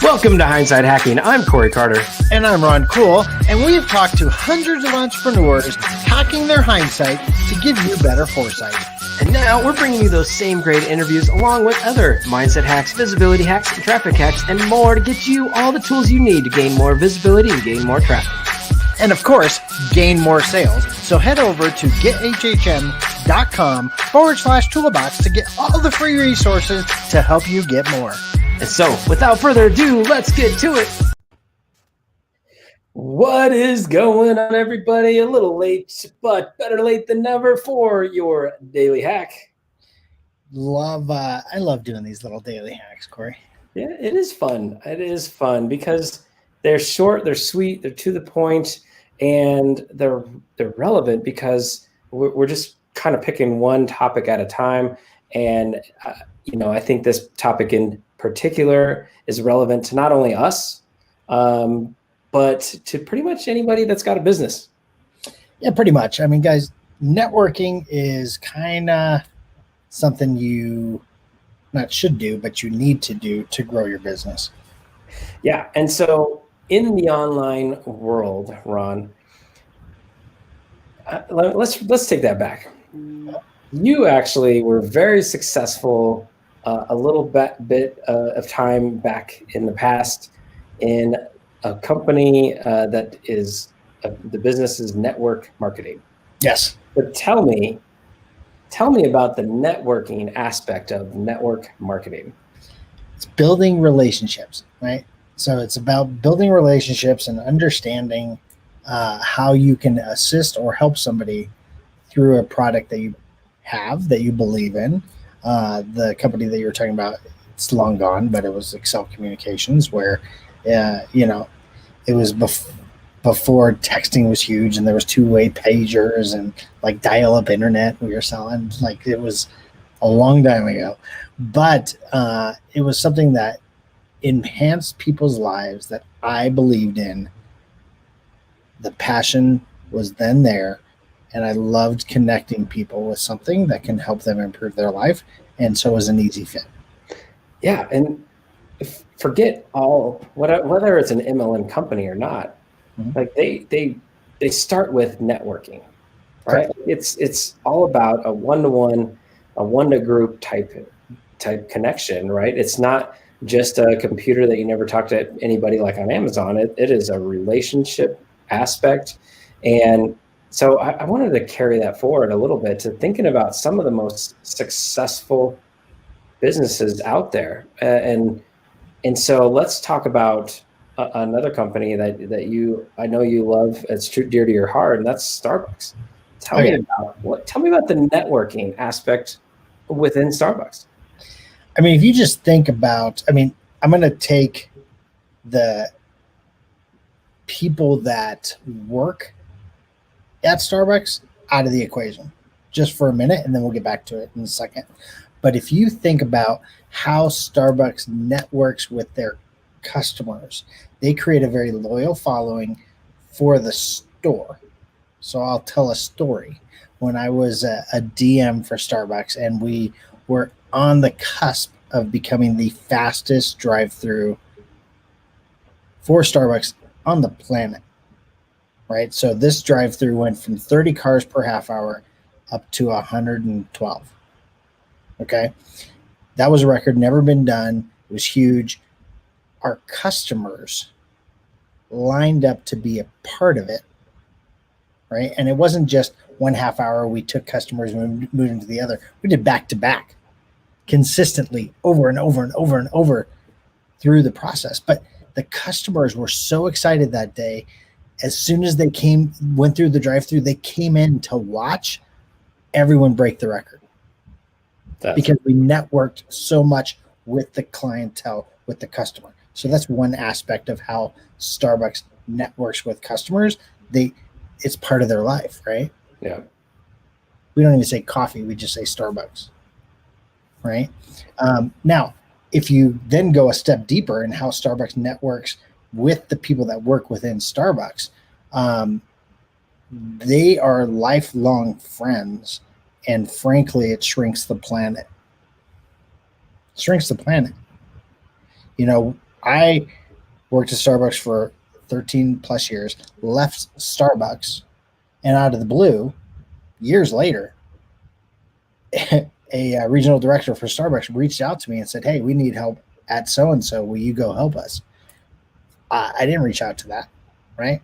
Welcome to Hindsight Hacking. I'm Corey Carter. And I'm Ron Cool, and we've talked to hundreds of entrepreneurs hacking their hindsight to give you better foresight. And now we're bringing you those same great interviews along with other mindset hacks, visibility hacks, and traffic hacks, and more to get you all the tools you need to gain more visibility and gain more traffic. And of course, gain more sales. So head over to gethhm.com/toolbox to get all the free resources to help you get more. And so, without further ado, let's get to it. What is going on, everybody? A little late, but better late than never for your daily hack. I love doing these little daily hacks, Corey. Yeah, it is fun. It is fun because they're short, they're sweet, they're to the point, and they're relevant because we're just kind of picking one topic at a time. And I think this topic in particular is relevant to not only us, but to pretty much anybody that's got a business. Yeah, pretty much. I mean, guys, networking is kind of something you not should do, but you need to do to grow your business. Yeah. And so in the online world, Ron, let's take that back. You actually were very successful a little bit of time back in the past in a company that is the business is network marketing. Yes. But tell me about the networking aspect of network marketing. It's building relationships, right? So it's about building relationships and understanding how you can assist or help somebody through a product that you have, that you believe in. The company that you were talking about, it's long gone, but it was Excel Communications, where, it was before texting was huge, and there was two-way pagers and like dial-up internet we were selling. Like, it was a long time ago, but it was something that enhanced people's lives that I believed in. The passion was then there. And I loved connecting people with something that can help them improve their life. And so it was an easy fit. Yeah. And forget all, whether it's an MLM company or not, like they start with networking, right? It's all about a one-to-one, a one-to-group type connection, right? It's not just a computer that you never talk to anybody like on Amazon. It is a relationship aspect. And so I wanted to carry that forward a little bit to thinking about some of the most successful businesses out there. And so let's talk about another company that I know you love. It's dear to your heart, and that's Starbucks. Tell me about the networking aspect within Starbucks. I mean, if you just think about, I'm going to take the people that work at Starbucks out of the equation just for a minute, and then we'll get back to it in a second. But if you think about how Starbucks networks with their customers, they create a very loyal following for the store. So I'll tell a story. When I was a DM for Starbucks, and we were on the cusp of becoming the fastest drive-through for Starbucks on the planet. Right. So this drive-through went from 30 cars per half hour up to 112. Okay. That was a record, never been done. It was huge. Our customers lined up to be a part of it. Right. And it wasn't just 1 half hour. We took customers and moved into the other. We did back to back consistently over and over and over and over through the process. But the customers were so excited that day. As soon as they went through the drive-through, they came in to watch everyone break the record. Because we networked so much with the clientele, with the customer. So that's one aspect of how Starbucks networks with customers. It's part of their life, right? Yeah. We don't even say coffee. We just say Starbucks, right? Now, if you then go a step deeper in how Starbucks networks with the people that work within Starbucks, they are lifelong friends, and frankly, it shrinks the planet. shrinks the planet. You know, I worked at Starbucks for 13 plus years, left Starbucks, and out of the blue, years later, a regional director for Starbucks reached out to me and said, "Hey, we need help at so-and-so. Will you go help us?" I didn't reach out to that, right?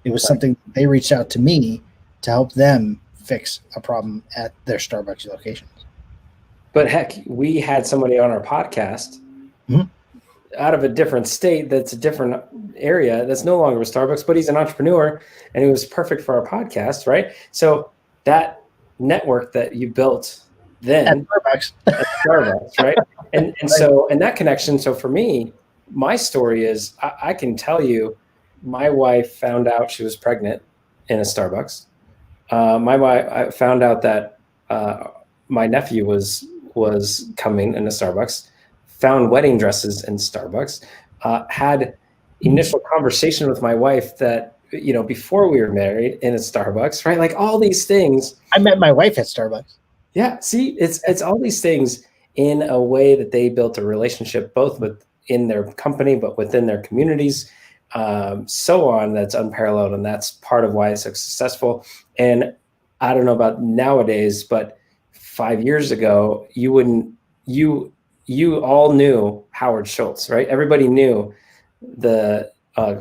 It was something they reached out to me to help them fix a problem at their Starbucks locations. But heck, we had somebody on our podcast out of a different state that's a different area that's no longer with Starbucks, but he's an entrepreneur and it was perfect for our podcast, right? So that network that you built then at Starbucks, right? And so, and that connection. So for me, my story is I can tell you, my wife found out she was pregnant in a Starbucks. I found out that my nephew was coming in a Starbucks, found wedding dresses in Starbucks, had initial conversation with my wife that, you know, before we were married in a Starbucks, right? Like all these things. I met my wife at Starbucks. Yeah. See, it's all these things in a way that they built a relationship, both within their company, but within their communities, so on, that's unparalleled. And that's part of why it's so successful. And I don't know about nowadays, but 5 years ago, you all knew Howard Schultz, right? Everybody knew the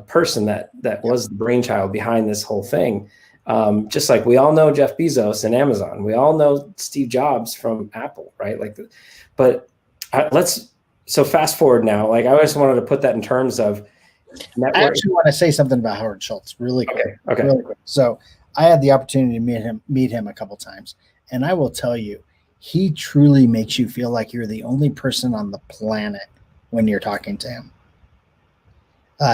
person that was the brainchild behind this whole thing. Just like we all know Jeff Bezos and Amazon, we all know Steve Jobs from Apple, right? So fast forward now. Like I just wanted to put that in terms of network. I actually want to say something about Howard Schultz really quick. Okay. Really quick. So I had the opportunity to meet him a couple times, and I will tell you, he truly makes you feel like you're the only person on the planet when you're talking to him.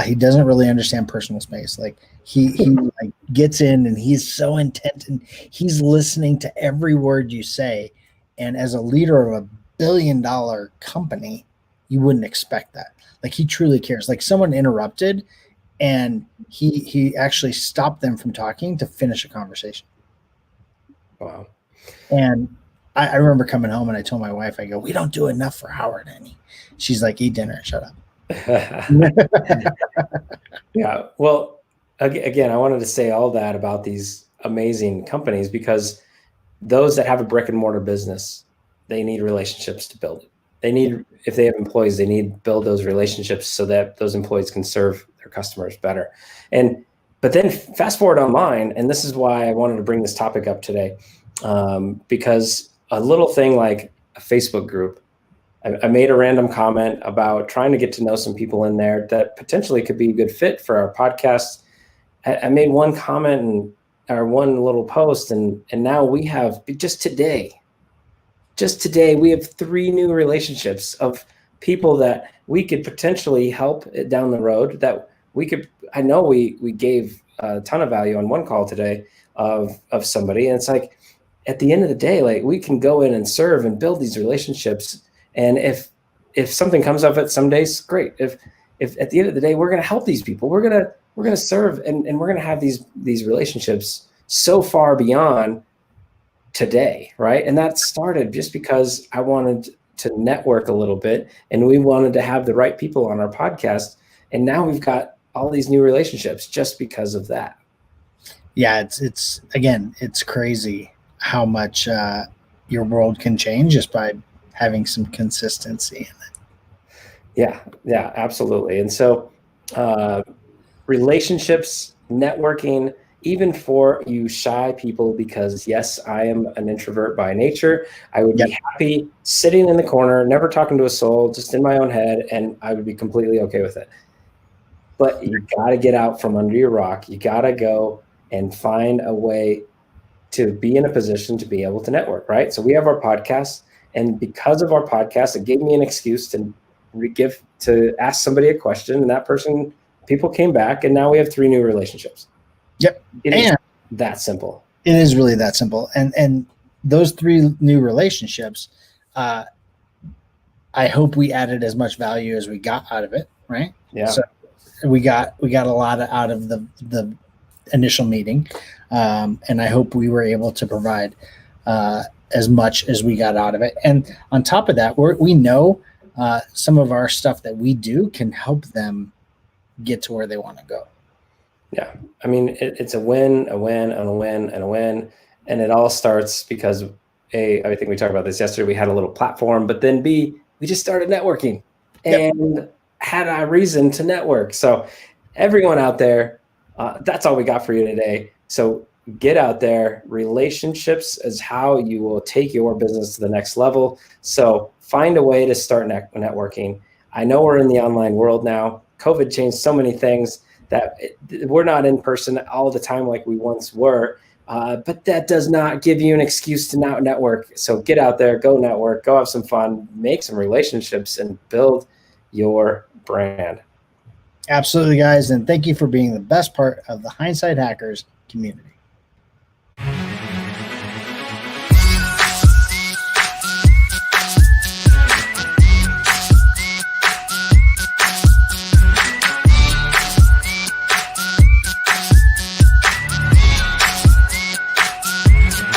He doesn't really understand personal space. Like he like gets in and he's so intent and he's listening to every word you say. And as a leader of $1 billion company, you wouldn't expect that. Like he truly cares. Like someone interrupted and he actually stopped them from talking to finish a conversation. Wow. And I remember coming home and I told my wife, I go, "We don't do enough for Howard, Annie." She's like, "Eat dinner, shut up." Yeah. Well, again, I wanted to say all that about these amazing companies because those that have a brick and mortar business, they need relationships to build it. They need, if they have employees, they need to build those relationships so that those employees can serve their customers better. But then fast forward online, and this is why I wanted to bring this topic up today, because a little thing like a Facebook group, I made a random comment about trying to get to know some people in there that potentially could be a good fit for our podcast. I made one comment or one little post, and now we have just today, we have 3 new relationships of people that we could potentially help down the road that we could. I know we gave a ton of value on one call today of somebody, and it's like at the end of the day, like we can go in and serve and build these relationships. And if something comes of it some days, great. If at the end of the day, we're going to help these people, we're going to serve and we're going to have these relationships so far beyond today. Right. And that started just because I wanted to network a little bit and we wanted to have the right people on our podcast. And now we've got all these new relationships just because of that. Yeah. It's again, it's crazy how much your world can change just by having some consistency in it. Yeah, absolutely. And so relationships, networking, even for you shy people, because yes, I am an introvert by nature. I would be happy sitting in the corner, never talking to a soul, just in my own head, and I would be completely okay with it. But you got to get out from under your rock. You got to go and find a way to be in a position to be able to network, right? So we have our podcast. And because of our podcast, it gave me an excuse to ask somebody a question, and people came back, and now we have 3 new relationships. Yep, It is that simple. It is really that simple, and those 3 new relationships, I hope we added as much value as we got out of it, right? Yeah. So we got a lot out of the initial meeting, and I hope we were able to provide as much as we got out of it. And on top of that, we know some of our stuff that we do can help them get to where they want to go. Yeah. I mean, it's a win, a win, and a win, and a win. And it all starts because A, I think we talked about this yesterday, we had a little platform, but then B, we just started networking and had a reason to network. So everyone out there, that's all we got for you today. So get out there. Relationships is how you will take your business to the next level. So find a way to start networking. I know we're in the online world now. COVID changed so many things that we're not in person all the time like we once were. But that does not give you an excuse to not network. So get out there, go network, go have some fun, make some relationships, and build your brand. Absolutely, guys. And thank you for being the best part of the Hindsight Hackers community.